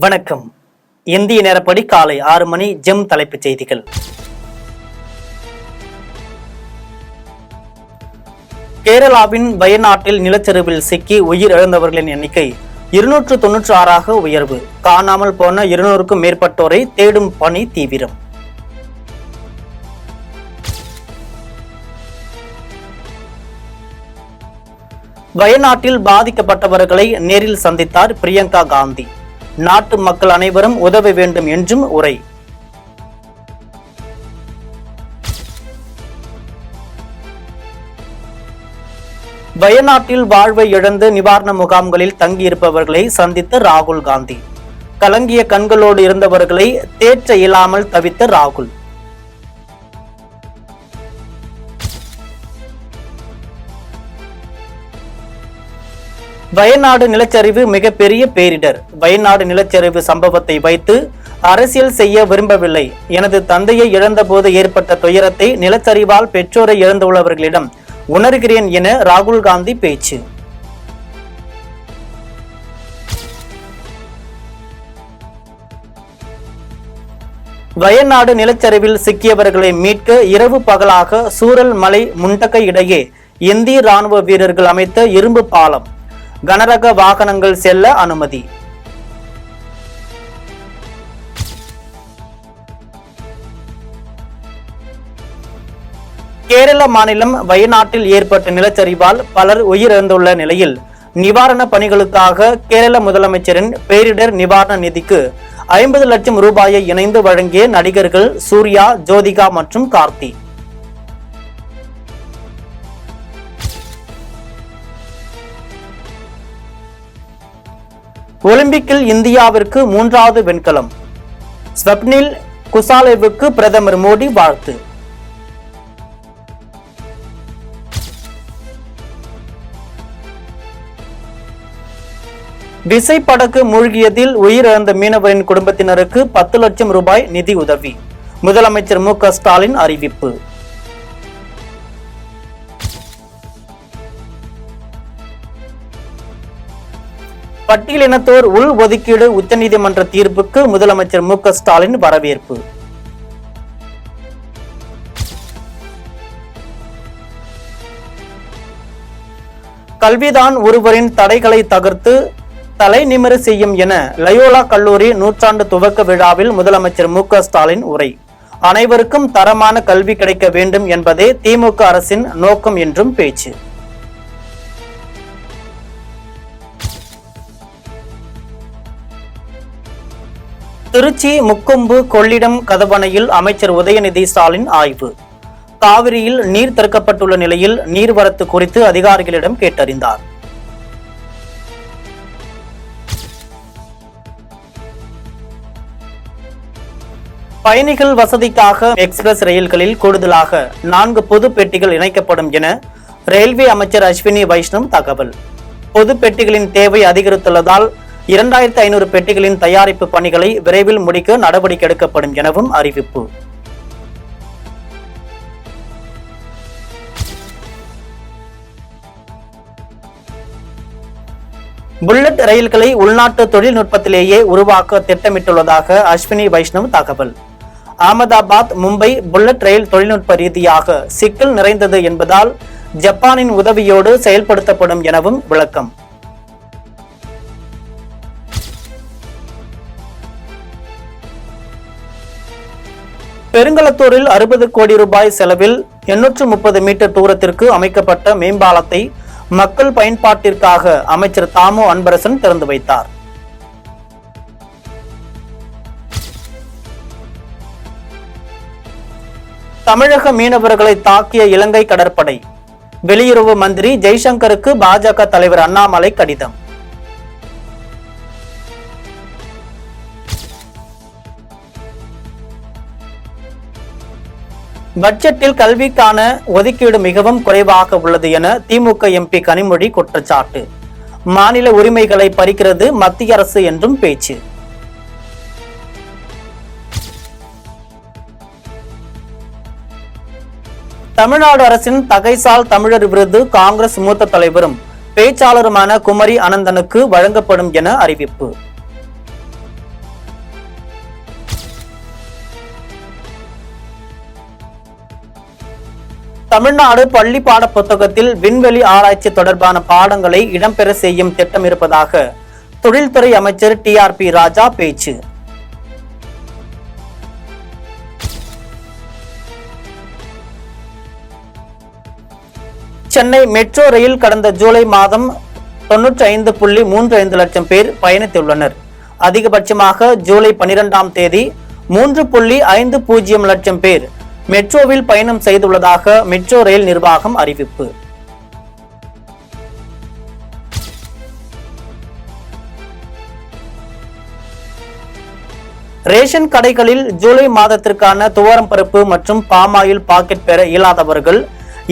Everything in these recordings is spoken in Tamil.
வணக்கம். இந்திய நேரப்படி காலை 6 மணி. ஜெம் தலைப்புச் செய்திகள். கேரளாவின் வயநாட்டில் நிலச்சரிவில் சிக்கி உயிரிழந்தவர்களின் எண்ணிக்கை 296 உயர்வு. காணாமல் போன 200க்கும் மேற்பட்டோரை தேடும் பணி தீவிரம். வயநாட்டில் பாதிக்கப்பட்டவர்களை நேரில் சந்தித்தார் பிரியங்கா காந்தி. நாட்டு மக்கள் அனைவரும் உதவ வேண்டும் என்றும் உரை. வயநாட்டில் வாழ்வை இழந்து நிவாரண முகாம்களில் தங்கியிருப்பவர்களை சந்தித்த ராகுல் காந்தி. கலங்கிய கண்களோடு இருந்தவர்களை தேற்ற இயலாமல் தவித்த ராகுல். வயநாடு நிலச்சரிவு மிகப்பெரிய பேரிடர். வயநாடு நிலச்சரிவு சம்பவத்தை வைத்து அரசியல் செய்ய விரும்பவில்லை. எனது தந்தையை இழந்தபோது ஏற்பட்ட துயரத்தை நிலச்சரிவால் பெற்றோரை இழந்துள்ளவர்களிடம் உணர்கிறேன் என ராகுல் காந்தி பேச்சு. வயநாடு நிலச்சரிவில் சிக்கியவர்களை மீட்க இரவு பகலாக சூரல் மலை முண்டக்கை இடையே இந்திய ராணுவ வீரர்கள் அமைத்த இரும்பு பாலம். கனரக வாகனங்கள் செல்ல அனுமதி. கேரள மாநிலம் வயநாட்டில் ஏற்பட்ட நிலச்சரிவால் பலர் உயிரிழந்துள்ள நிலையில் நிவாரண பணிகளுக்காக கேரள முதலமைச்சரின் பேரிடர் நிவாரண நிதிக்கு 50 லட்சம் ரூபாயை இணைந்து வழங்கிய நடிகர்கள் சூர்யா, ஜோதிகா மற்றும் கார்த்தி. ஒலிம்பிக்கில் இந்தியாவிற்கு 3வது வெண்கலம். ஸ்வப்னில் குசாலேவுக்கு பிரதமர் மோடி வாழ்த்து. விசைப்படகு மூழ்கியதில் உயிரிழந்த மீனவரின் குடும்பத்தினருக்கு 10 லட்சம் ரூபாய் நிதி உதவி. முதலமைச்சர் மு.க. ஸ்டாலின் அறிவிப்பு. பட்டியலினத்தோர் உள் ஒதுக்கீடு உச்சநீதிமன்ற தீர்ப்புக்கு முதலமைச்சர் மு.க. ஸ்டாலின் வரவேற்பு. கல்விதான் ஒருவரின் தடைகளை தகர்த்து தலை நிமிர செய்யும் என லயோலா கல்லூரி நூற்றாண்டு துவக்க விழாவில் முதலமைச்சர் மு.க. ஸ்டாலின் உரை. அனைவருக்கும் தரமான கல்வி கிடைக்க வேண்டும் என்பதே திமுக அரசின் நோக்கம் என்றும் பேச்சு. திருச்சி முக்கொம்பு கொள்ளிடம் கதவணையில் அமைச்சர் உதயநிதி ஸ்டாலின் ஆய்வு. காவிரியில் நீர் திறக்கப்பட்டுள்ள நிலையில் நீர்வரத்து குறித்து அதிகாரிகளிடம் கேட்டறிந்தார். பயணிகள் வசதிக்காக எக்ஸ்பிரஸ் ரயில்களில் கூடுதலாக 4 பொது பெட்டிகள் இணைக்கப்படும் என ரயில்வே அமைச்சர் அஸ்வினி வைஷ்ணவ் தகவல். பொது பெட்டிகளின் தேவை அதிகரித்துள்ளதால் 2500 பெட்டிகளின் தயாரிப்பு பணிகளை விரைவில் முடிக்க நடவடிக்கை எடுக்கப்படும் எனவும் அறிவிப்பு. புல்லட் ரயில்களை உள்நாட்டு தொழில்நுட்பத்திலேயே உருவாக்க திட்டமிட்டுள்ளதாக அஸ்வினி வைஷ்ணவ் தகவல். அகமதாபாத் மும்பை புல்லட் ரயில் தொழில்நுட்ப ரீதியாக சிக்கல் நிறைந்தது என்பதால் ஜப்பானின் உதவியோடு செயல்படுத்தப்படும் எனவும் விளக்கம். பெருங்களத்தூரில் 60 கோடி ரூபாய் செலவில் 830 மீட்டர் தூரத்திற்கு அமைக்கப்பட்ட மேம்பாலத்தை மக்கள் பயன்பாட்டிற்காக அமைச்சர் தாமோ அன்பரசன் திறந்து வைத்தார். தமிழக மீனவர்களை தாக்கிய இலங்கை கடற்படை. வெளியுறவு மந்திரி ஜெய்சங்கருக்கு பாஜக தலைவர் அண்ணாமலை கடிதம். பட்ஜெட்டில் கல்விக்கான ஒதுக்கீடு மிகவும் குறைவாக உள்ளது என திமுக எம்பி கனிமொழி குற்றச்சாட்டு. மாநில உரிமைகளை பறிக்கிறது மத்திய அரசு என்றும் பேச்சு. தமிழ்நாடு அரசின் தகைசால் தமிழர் விருது காங்கிரஸ் மூத்த தலைவரும் பேச்சாளருமான குமரி அனந்தனுக்கு வழங்கப்படும் என அறிவிப்பு. தமிழ்நாடு பள்ளி பாட புத்தகத்தில் விண்வெளி ஆராய்ச்சி தொடர்பான பாடங்களை இடம்பெற செய்யும் திட்டம் இருப்பதாக தொழில்துறை அமைச்சர் TRP ராஜா பேச்சு. சென்னை மெட்ரோ ரயில் கடந்த ஜூலை மாதம் 95.35 லட்சம் பேர் பயணித்துள்ளனர். அதிகபட்சமாக ஜூலை 12ஆம் தேதி 3.50 லட்சம் பேர் மெட்ரோவில் பயணம் செய்துள்ளதாக மெட்ரோ ரயில் நிர்வாகம் அறிவிப்பு. ரேஷன் கடைகளில் ஜூலை மாதத்திற்கான துவரம் பருப்பு மற்றும் பாமாயில் பாக்கெட் பெற இயலாதவர்கள்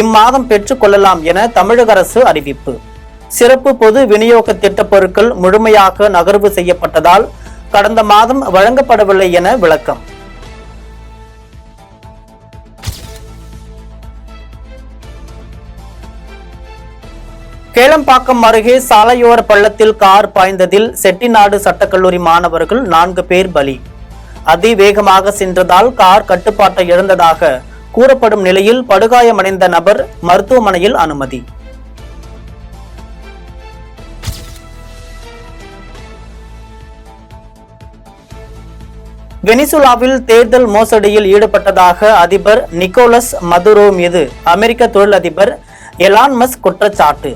இம்மாதம் பெற்றுக் கொள்ளலாம் என தமிழக அரசு அறிவிப்பு. சிறப்பு பொது விநியோக திட்ட பொருட்கள் முழுமையாக நகர்வு செய்யப்பட்டதால் கடந்த மாதம் வழங்கப்படவில்லை என விளக்கம். கேளம்பாக்கம் அருகே சாலையோர பள்ளத்தில் கார் பாய்ந்ததில் செட்டிநாடு சட்டக்கல்லூரி மாணவர்கள் 4 பேர் பலி. அதிவேகமாக சென்றதால் கார் கட்டுப்பாட்டை இழந்ததாக கூறப்படும் நிலையில் படுகாயமடைந்த நபர் மருத்துவமனையில் அனுமதி. வெனிசுலாவில் தேர்தல் மோசடியில் ஈடுபட்டதாக அதிபர் நிக்கோலஸ் மதுரோ மீது அமெரிக்க தொழிலதிபர் எலான் மஸ்க் குற்றச்சாட்டு.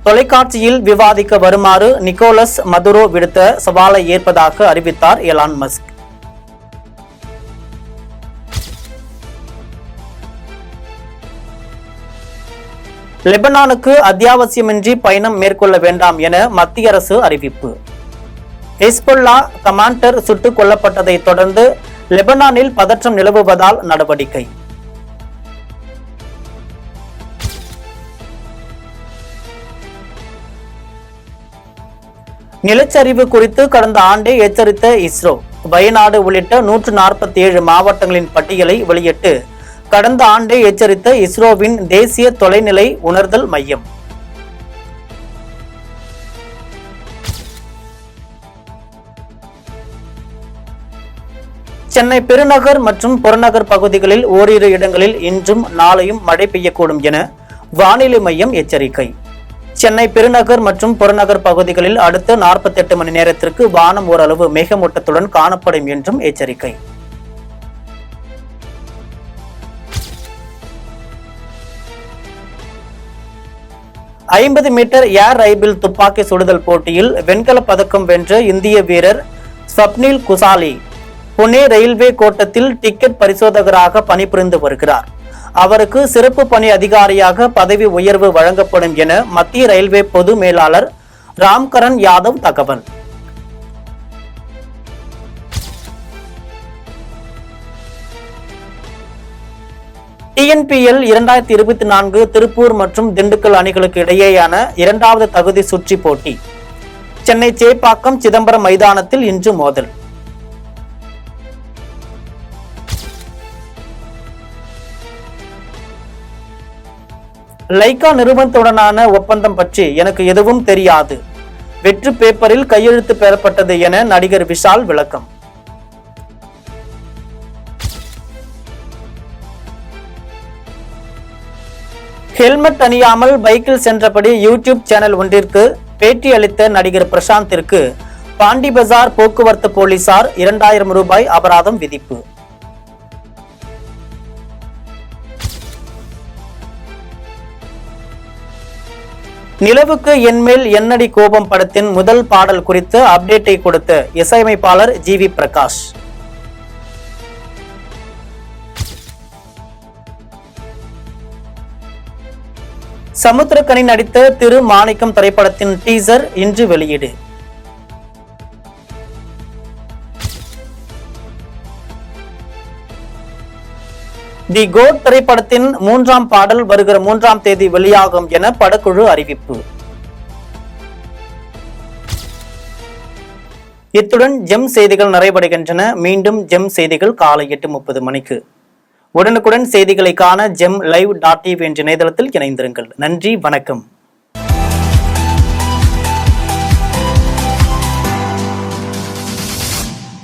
தொலைக்காட்சியில் விவாதிக்க வருமாறு நிக்கோலஸ் மதுரோ விடுத்த சவாலை ஏற்பதாக அறிவித்தார் எலான் மஸ்க். லெபனானுக்கு அத்தியாவசியமின்றி பயணம் மேற்கொள்ள வேண்டாம் என மத்திய அரசு அறிவிப்பு. ஹிஸ்புல்லா கமாண்டர் சுட்டுக் கொல்லப்பட்டதை தொடர்ந்து லெபனானில் பதற்றம் நிலவுவதால் நடவடிக்கை. நிலச்சரிவு குறித்து கடந்த ஆண்டே எச்சரித்த இஸ்ரோ வயநாடு உள்ளிட்ட 147 மாவட்டங்களின் பட்டியலை வெளியிட்டு கடந்த ஆண்டே எச்சரித்த இஸ்ரோவின் தேசிய தொலைநிலை உணர்தல் மையம். சென்னை பெருநகர் மற்றும் புறநகர் பகுதிகளில் ஓரிரு இடங்களில் இன்றும் நாளையும் மழை பெய்யக்கூடும் என வானிலை மையம் எச்சரிக்கை. சென்னை பெருநகர் மற்றும் புறநகர் பகுதிகளில் அடுத்த 48 மணி நேரத்திற்கு வானம் ஓரளவு மேகமூட்டத்துடன் காணப்படும் என்றும் எச்சரிக்கை. மீட்டர் ஏர் ரைபிள் துப்பாக்கி சுடுதல் போட்டியில் வெண்கலப் பதக்கம் வென்ற இந்திய வீரர் ஸ்வப்னில் குசாலி புனே ரயில்வே கோட்டத்தில் டிக்கெட் பரிசோதகராக பணிபுரிந்து வருகிறார். அவருக்கு சிறப்பு பணி அதிகாரியாக பதவி உயர்வு வழங்கப்படும் என மத்திய ரயில்வே பொது மேலாளர் ராம்கரன் யாதவ் தகவல். TNPL 2024 திருப்பூர் மற்றும் திண்டுக்கல் அணிகளுக்கு இடையேயான 2வது தகுதி சுற்றி போட்டி சென்னை சேப்பாக்கம் சிதம்பரம் மைதானத்தில் இன்று மோதல். லைகா நிறுவனத்துடனான ஒப்பந்தம் பற்றி எனக்கு எதுவும் தெரியாது. வெற்று பேப்பரில் கையெழுத்து பெறப்பட்டது என நடிகர் விஷால் விளக்கம். ஹெல்மெட் அணியாமல் பைக்கில் சென்றபடி யூடியூப் சேனல் ஒன்றிற்கு பேட்டி அளித்த நடிகர் பிரசாந்திற்கு பாண்டி பஜார் போக்குவரத்து போலீசார் 2000 ரூபாய் அபராதம் விதிப்பு. நிலவுக்கு என்மேல் என்னடி கோபம் படத்தின் முதல் பாடல் குறித்து அப்டேட்டை கொடுத்த இசையமைப்பாளர் GV பிரகாஷ். சமுத்திரக்கனி நடித்த திரு மாணிக்கம் திரைப்படத்தின் டீசர் இன்று வெளியீடு. தி கோட் திரைப்படத்தின் 3ஆம் பாடல் வருகிற 3ஆம் தேதி வெளியாகும் என படக்குழு அறிவிப்பு. இத்துடன் ஜெம் செய்திகள் நிறைவடைகின்றன. மீண்டும் ஜெம் செய்திகள் காலை 8:30 மணிக்கு. உடனுக்குடன் செய்திகளை காண GemLive.tv என்ற இணையதளத்தில் இணைந்திருங்கள். நன்றி, வணக்கம்.